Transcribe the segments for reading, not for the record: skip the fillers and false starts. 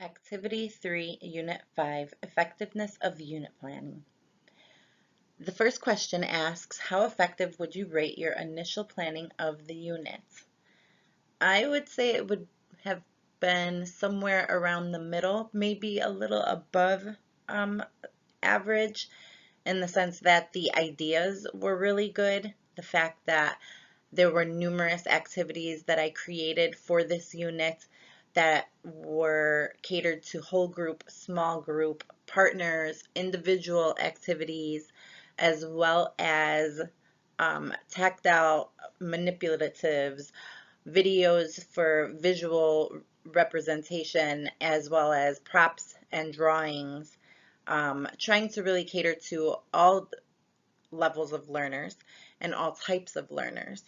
Activity 3, Unit 5, Effectiveness of Unit Planning. The first question asks, how effective would you rate your initial planning of the unit? I would say it would have been somewhere around the middle, maybe a little above um, average, in the sense that the ideas were really good. The fact that there were numerous activities that I created for this unit that were catered to whole group, small group, partners, individual activities, as well as tactile manipulatives, videos for visual representation, as well as props and drawings, trying to really cater to all levels of learners and all types of learners.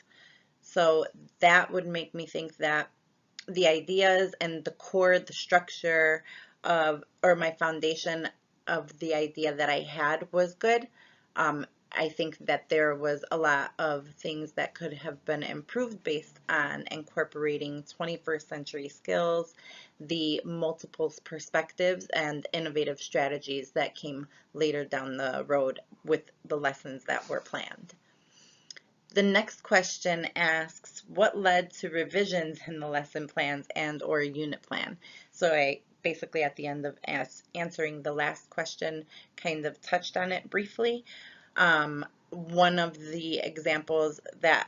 So that would make me think that the ideas and the core, the structure of, or my foundation of the idea that I had was good. I think that there was a lot of things that could have been improved based on incorporating 21st century skills, the multiple perspectives, and innovative strategies that came later down the road with the lessons that were planned. The next question asks, what led to revisions in the lesson plans and or unit plan? So I basically at the end of answering the last question kind of touched on it briefly. One of the examples that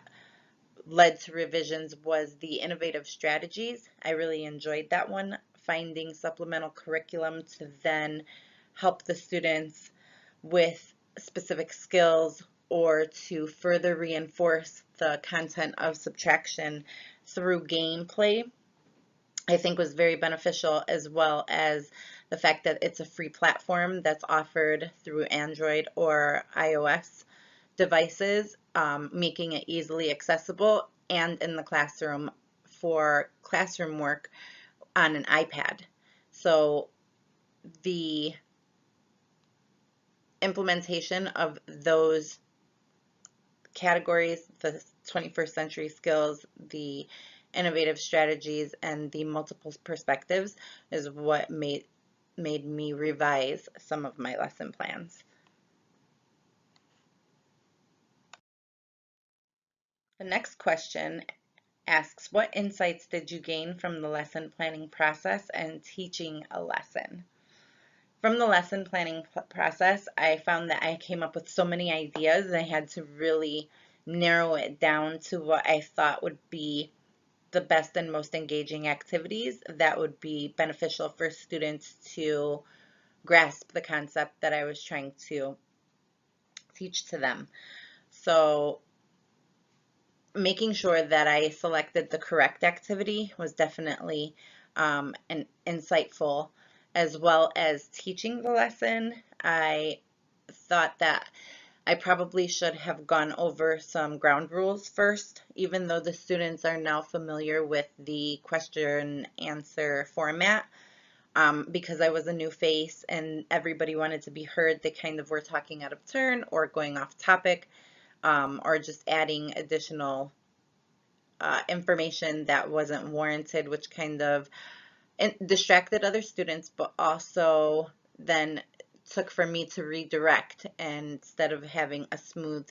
led to revisions was the innovative strategies. I really enjoyed that one, finding supplemental curriculum to then help the students with specific skills or to further reinforce the content of subtraction through gameplay, I think was very beneficial, as well as the fact that it's a free platform that's offered through Android or iOS devices, making it easily accessible and in the classroom for classroom work on an iPad. So the implementation of those categories, the 21st century skills, the innovative strategies, and the multiple perspectives is what made me revise some of my lesson plans. The next question asks, what insights did you gain from the lesson planning process and teaching a lesson? From the lesson planning process, I found that I came up with so many ideas and I had to really narrow it down to what I thought would be the best and most engaging activities that would be beneficial for students to grasp the concept that I was trying to teach to them. So making sure that I selected the correct activity was definitely an insightful, as well as teaching the lesson. I thought that I probably should have gone over some ground rules first, even though the students are now familiar with the question answer format. Because I was a new face and everybody wanted to be heard, they kind of were talking out of turn or going off topic, or just adding additional information that wasn't warranted, which kind of distracted other students, but also then took for me to redirect instead of having a smooth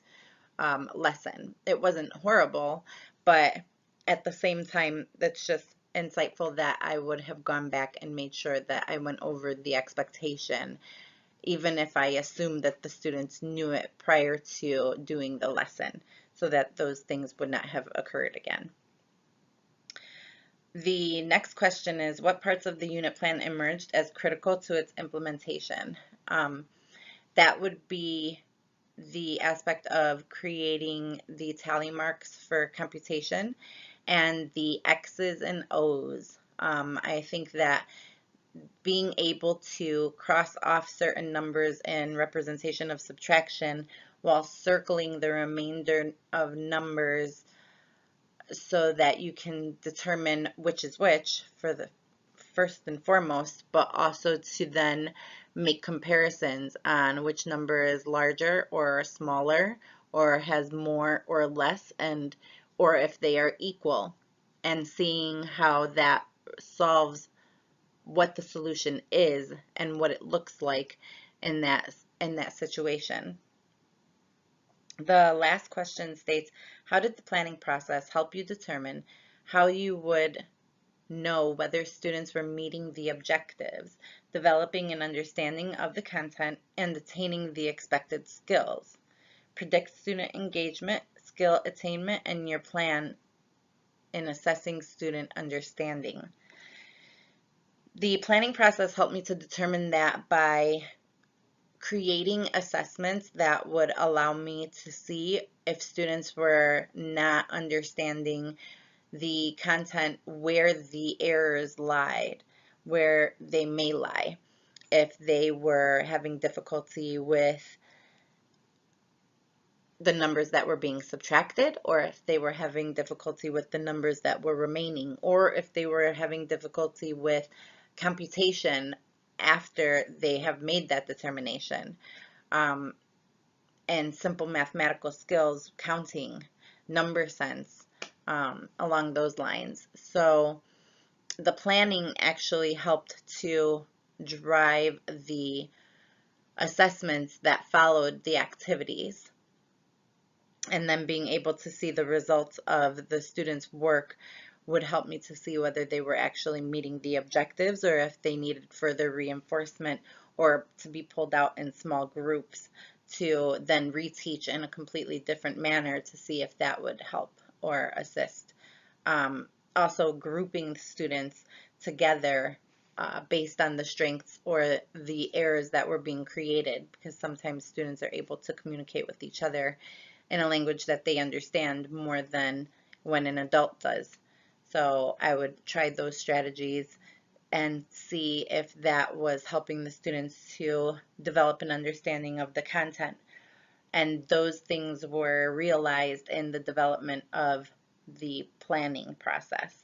lesson. It wasn't horrible, but at the same time, that's just insightful that I would have gone back and made sure that I went over the expectation, even if I assumed that the students knew it prior to doing the lesson, so that those things would not have occurred again. The next question is, what parts of the unit plan emerged as critical to its implementation? That would be the aspect of creating the tally marks for computation and the X's and O's. I think that being able to cross off certain numbers in representation of subtraction while circling the remainder of numbers so that you can determine which is which for the first and foremost, but also to then make comparisons on which number is larger or smaller or has more or less, and or if they are equal, and seeing how that solves what the solution is and what it looks like in that situation. The last question states, how did the planning process help you determine how you would know whether students were meeting the objectives, developing an understanding of the content, and attaining the expected skills? Predict student engagement, skill attainment, and your plan in assessing student understanding. The planning process helped me to determine that by creating assessments that would allow me to see if students were not understanding the content, where the errors lied, where they may lie, if they were having difficulty with the numbers that were being subtracted, or if they were having difficulty with the numbers that were remaining, or if they were having difficulty with computation after they have made that determination, and simple mathematical skills, counting, number sense, along those lines. So the planning actually helped to drive the assessments that followed the activities, and then being able to see the results of the students' work would help me to see whether they were actually meeting the objectives or if they needed further reinforcement or to be pulled out in small groups to then reteach in a completely different manner to see if that would help or assist. Also grouping students together based on the strengths or the errors that were being created, because sometimes students are able to communicate with each other in a language that they understand more than when an adult does. So I would try those strategies and see if that was helping the students to develop an understanding of the content. And those things were realized in the development of the planning process.